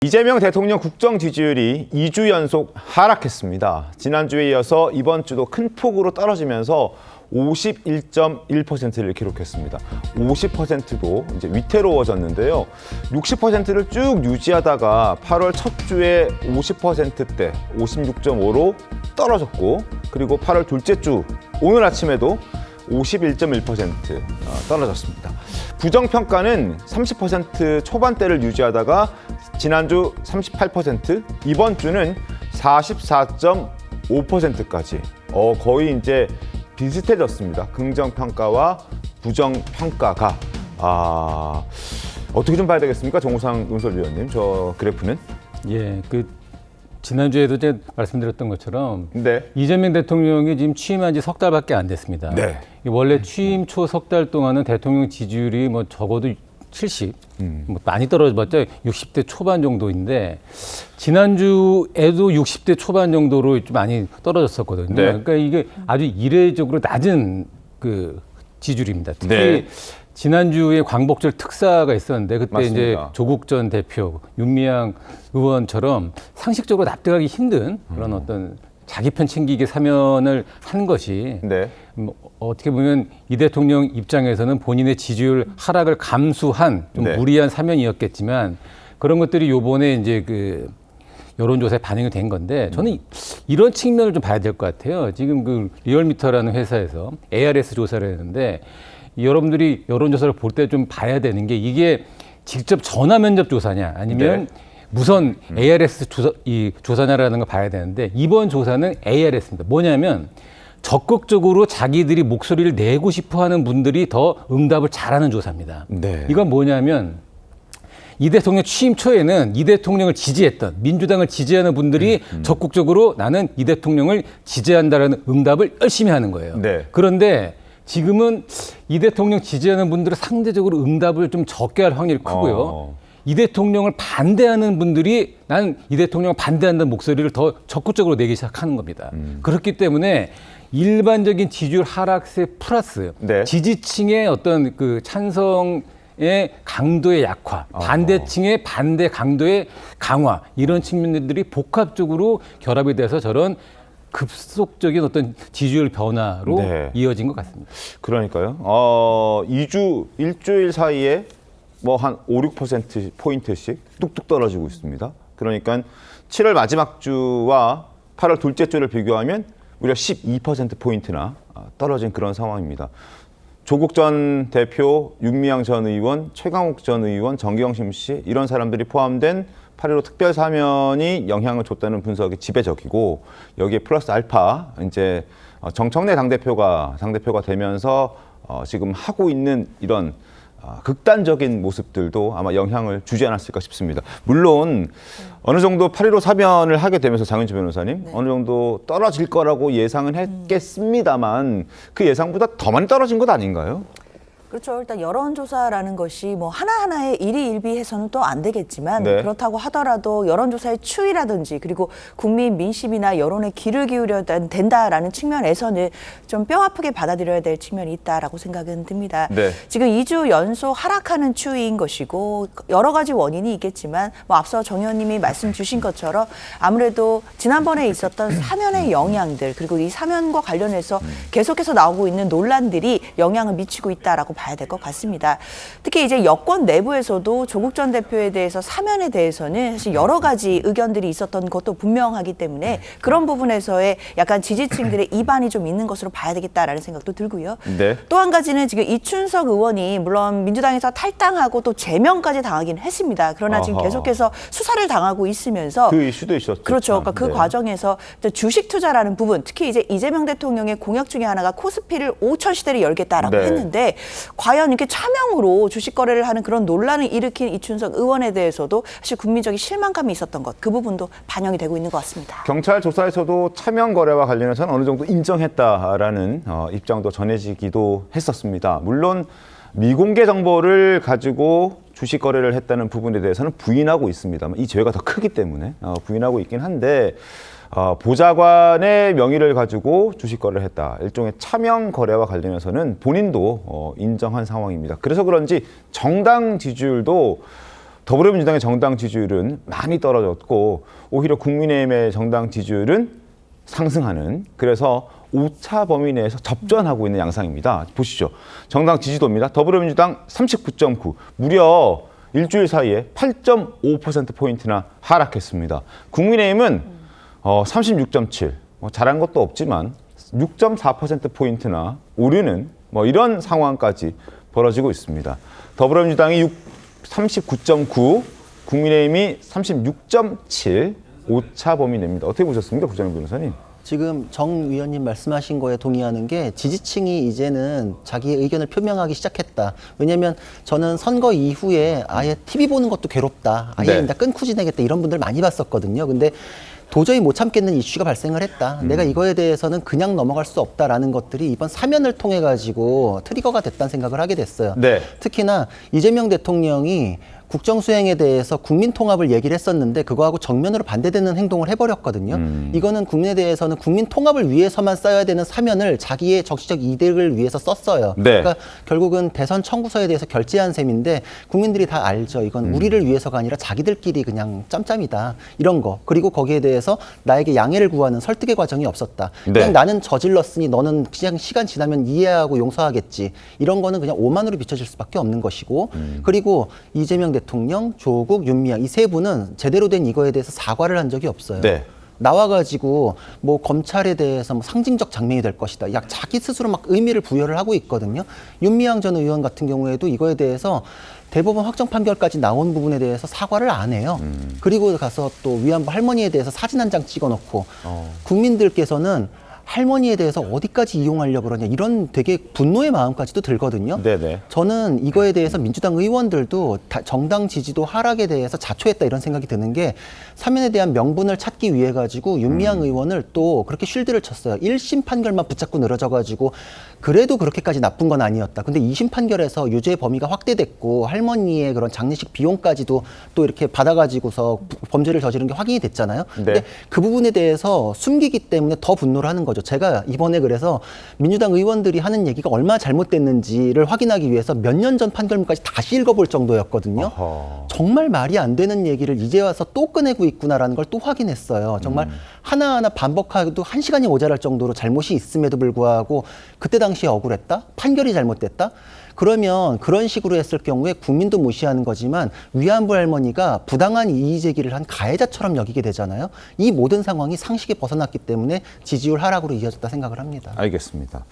이재명 대통령 국정 지지율이 2주 연속 하락했습니다. 지난주에 이어서 이번 주도 큰 폭으로 떨어지면서 51.1%를 기록했습니다. 50%도 이제 위태로워졌는데요. 60%를 쭉 유지하다가 8월 첫 주에 50%대 56.5로 떨어졌고, 그리고 8월 둘째 주 오늘 아침에도 51.1% 떨어졌습니다. 부정평가는 30% 초반대를 유지하다가 지난주 38%, 이번 주는 44.5%까지 거의 이제 비슷해졌습니다. 긍정평가와 부정평가가. 어떻게 좀 봐야 되겠습니까? 정우상 논설위원님, 저 그래프는? 예, 지난주에도 제가 말씀드렸던 것처럼 네. 이재명 대통령이 지금 취임한 지 석 달밖에 안 됐습니다. 네. 원래 취임 초 석 달 동안은 대통령 지지율이 뭐 적어도 70, 뭐 많이 떨어져봤자 60대 초반 정도인데 지난주에도 60대 초반 정도로 좀 많이 떨어졌었거든요. 네. 그러니까 이게 아주 이례적으로 낮은 지지율입니다. 특히 네. 지난주에 광복절 특사가 있었는데 그때 맞습니다. 이제 조국 전 대표, 윤미향 의원처럼 상식적으로 납득하기 힘든 그런 어떤 자기 편 챙기기 사면을 한 것이 네. 어떻게 보면 이 대통령 입장에서는 본인의 지지율 하락을 감수한 좀 네. 무리한 사면이었겠지만 그런 것들이 요번에 이제 여론조사에 반영이 된 건데 저는 이런 측면을 좀 봐야 될 것 같아요. 지금 리얼미터라는 회사에서 ARS 조사를 했는데 여러분들이 여론조사를 볼 때 좀 봐야 되는 게 이게 직접 전화 면접 조사냐 아니면 네. 무선 ARS 조사냐라는 걸 봐야 되는데 이번 조사는 ARS입니다. 뭐냐면 적극적으로 자기들이 목소리를 내고 싶어하는 분들이 더 응답을 잘하는 조사입니다. 네. 이건 뭐냐면 이 대통령 취임 초에는 이 대통령을 지지했던 민주당을 지지하는 분들이 적극적으로 나는 이 대통령을 지지한다라는 응답을 열심히 하는 거예요. 네. 그런데 지금은 이 대통령 지지하는 분들은 상대적으로 응답을 좀 적게 할 확률이 크고요. 이 대통령을 반대하는 분들이 나는 이 대통령을 반대한다는 목소리를 더 적극적으로 내기 시작하는 겁니다. 그렇기 때문에 일반적인 지지율 하락세 플러스 네. 지지층의 어떤 찬성의 강도의 약화, 반대층의 반대 강도의 강화 이런 측면들이 복합적으로 결합이 돼서 저런 급속적인 어떤 지지율 변화로 네. 이어진 것 같습니다. 그러니까요. 일주일 사이에 뭐 한 5, 6%포인트씩 뚝뚝 떨어지고 있습니다. 그러니까 7월 마지막 주와 8월 둘째 주를 비교하면 무려 12%포인트나 떨어진 그런 상황입니다. 조국 전 대표, 윤미향 전 의원, 최강욱 전 의원, 정경심 씨 이런 사람들이 포함된 8.15 특별 사면이 영향을 줬다는 분석이 지배적이고 여기에 플러스 알파 이제 정청래 당대표가 되면서 지금 하고 있는 이런 극단적인 모습들도 아마 영향을 주지 않았을까 싶습니다. 물론 어느 정도 8.15 사면을 하게 되면서 장윤주 변호사님 어느 정도 떨어질 거라고 예상은 했겠습니다만 그 예상보다 더 많이 떨어진 것 아닌가요? 그렇죠. 일단 여론조사라는 것이 뭐 하나하나의 일희일비해서는 또 안 되겠지만 네. 그렇다고 하더라도 여론조사의 추이라든지 그리고 국민 민심이나 여론에 귀를 기울여야 된다라는 측면에서는 좀 뼈 아프게 받아들여야 될 측면이 있다라고 생각은 듭니다. 네. 지금 2주 연속 하락하는 추이인 것이고 여러 가지 원인이 있겠지만 뭐 앞서 정 의원님이 말씀 주신 것처럼 아무래도 지난번에 있었던 사면의 영향들 그리고 이 사면과 관련해서 계속해서 나오고 있는 논란들이 영향을 미치고 있다라고 봐야 될 것 같습니다. 특히 이제 여권 내부에서도 조국 전 대표에 대해서 사면에 대해서는 사실 여러 가지 의견들이 있었던 것도 분명하기 때문에 그런 부분에서의 약간 지지층들의 이반이 좀 있는 것으로 봐야 되겠다라는 생각도 들고요. 네. 또 한 가지는 지금 이춘석 의원이 물론 민주당에서 탈당하고 또 제명까지 당하긴 했습니다. 그러나 지금 아하. 계속해서 수사를 당하고 있으면서 그 이슈도 있었죠. 그렇죠. 그러니까 그 네. 과정에서 주식 투자라는 부분, 특히 이제 이재명 대통령의 공약 중에 하나가 코스피를 5천 시대를 열겠다라고 네. 했는데 과연 이렇게 차명으로 주식 거래를 하는 그런 논란을 일으킨 이춘석 의원에 대해서도 사실 국민적인 실망감이 있었던 것, 그 부분도 반영이 되고 있는 것 같습니다. 경찰 조사에서도 차명 거래와 관련해서는 어느 정도 인정했다라는 입장도 전해지기도 했었습니다. 물론 미공개 정보를 가지고 주식 거래를 했다는 부분에 대해서는 부인하고 있습니다만 이 죄가 더 크기 때문에 부인하고 있긴 한데 보좌관의 명의를 가지고 주식 거래를 했다. 일종의 차명 거래와 관련해서는 본인도 인정한 상황입니다. 그래서 그런지 정당 지지율도 더불어민주당의 정당 지지율은 많이 떨어졌고 오히려 국민의힘의 정당 지지율은 상승하는, 그래서 오차 범위 내에서 접전하고 있는 양상입니다. 보시죠. 정당 지지도입니다. 더불어민주당 39.9, 무려 일주일 사이에 8.5%포인트나 하락했습니다. 국민의힘은 36.7, 잘한 것도 없지만 6.4%포인트나 오르는 이런 상황까지 벌어지고 있습니다. 더불어민주당이 39.9, 국민의힘이 36.7, 오차 범위 내입니다. 어떻게 보셨습니까, 국장님 변호사님? 지금 정 위원님 말씀하신 거에 동의하는 게 지지층이 이제는 자기의 의견을 표명하기 시작했다. 왜냐하면 저는 선거 이후에 아예 TV 보는 것도 괴롭다. 아예 네. 나 끊고 지내겠다. 이런 분들 많이 봤었거든요. 근데 도저히 못 참겠는 이슈가 발생을 했다. 내가 이거에 대해서는 그냥 넘어갈 수 없다라는 것들이 이번 사면을 통해 가지고 트리거가 됐다는 생각을 하게 됐어요. 네. 특히나 이재명 대통령이 국정수행에 대해서 국민 통합을 얘기를 했었는데 그거하고 정면으로 반대되는 행동을 해버렸거든요. 이거는 국민에 대해서는 국민 통합을 위해서만 써야 되는 사면을 자기의 정치적 이득을 위해서 썼어요. 네. 그러니까 결국은 대선 청구서에 대해서 결재한 셈인데 국민들이 다 알죠. 이건 우리를 위해서가 아니라 자기들끼리 그냥 짬짬이다. 이런 거. 그리고 거기에 대해서 나에게 양해를 구하는 설득의 과정이 없었다. 그냥 네. 나는 저질렀으니 너는 그냥 시간 지나면 이해하고 용서하겠지. 이런 거는 그냥 오만으로 비춰질 수밖에 없는 것이고 그리고 이재명 대통령, 조국, 윤미향 이 세 분은 제대로 된 이거에 대해서 사과를 한 적이 없어요. 네. 나와가지고 뭐 검찰에 대해서 뭐 상징적 장면이 될 것이다. 자기 스스로 막 의미를 부여를 하고 있거든요. 윤미향 전 의원 같은 경우에도 이거에 대해서 대법원 확정 판결까지 나온 부분에 대해서 사과를 안 해요. 그리고 가서 또 위안부 할머니에 대해서 사진 한 장 찍어놓고 국민들께서는 할머니에 대해서 어디까지 이용하려고 그러냐 이런 되게 분노의 마음까지도 들거든요. 네네. 저는 이거에 대해서 민주당 의원들도 정당 지지도 하락에 대해서 자초했다 이런 생각이 드는 게 사면에 대한 명분을 찾기 위해 가지고 윤미향 의원을 또 그렇게 쉴드를 쳤어요. 1심 판결만 붙잡고 늘어져 가지고 그래도 그렇게까지 나쁜 건 아니었다. 근데 2심 판결에서 유죄 범위가 확대됐고 할머니의 그런 장례식 비용까지도 또 이렇게 받아가지고서 범죄를 저지른 게 확인이 됐잖아요. 네. 근데 그 부분에 대해서 숨기기 때문에 더 분노를 하는 거죠. 제가 이번에 그래서 민주당 의원들이 하는 얘기가 얼마나 잘못됐는지를 확인하기 위해서 몇 년 전 판결문까지 다시 읽어볼 정도였거든요. 어허. 정말 말이 안 되는 얘기를 이제 와서 또 꺼내고 있구나라는 걸 또 확인했어요. 정말 하나하나 반복하기도 1시간이 모자랄 정도로 잘못이 있음에도 불구하고 그때 당시에 억울했다? 판결이 잘못됐다? 그러면 그런 식으로 했을 경우에 국민도 무시하는 거지만 위안부 할머니가 부당한 이의 제기를 한 가해자처럼 여기게 되잖아요. 이 모든 상황이 상식에 벗어났기 때문에 지지율 하락으로 이어졌다 생각을 합니다. 알겠습니다.